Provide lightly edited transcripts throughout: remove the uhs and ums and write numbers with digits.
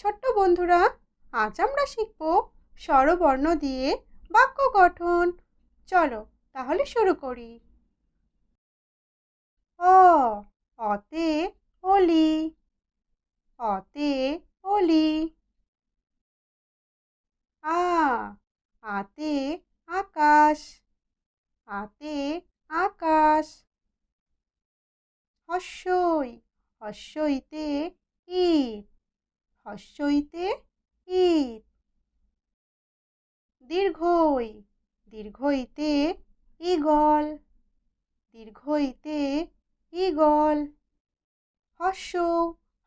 ছোট্ট বন্ধুরা, আজ আমরা শিখব স্বরবর্ণ দিয়ে বাক্য গঠন। চলো তাহলে শুরু করি। অ, অতে অলি, অতে অলি। আ, আতে আকাশ, আতে আকাশ। হস্যই, হস্যইতে ইট, হস্যইতে ইট। দীর্ঘই, দীর্ঘইতে ঈগল, দীর্ঘইতে ঈগল। হস্য,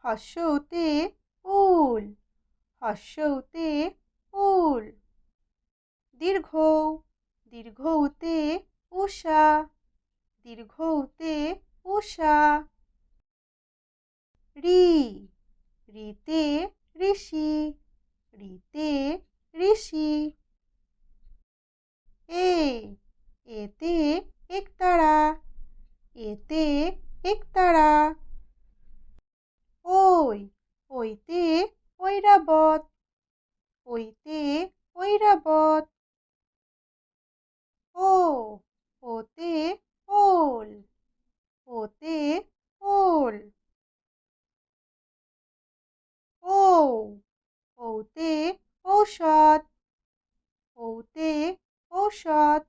হস্যতে উল, হস্যতে উল। দীর্ঘ, দীর্ঘতে উষা, দীর্ঘতে উষা। রি, রিতে ঋষি, রিতে ঋষি। এ, এতে একতারা, এতে একতারা। ওই, ওইতে ঐরাবত, ওইতে ঐরাবত। ও, ওতে ওল, ওতে ওল। ও, ওতে ঔষধ, ওতে ঔষধ।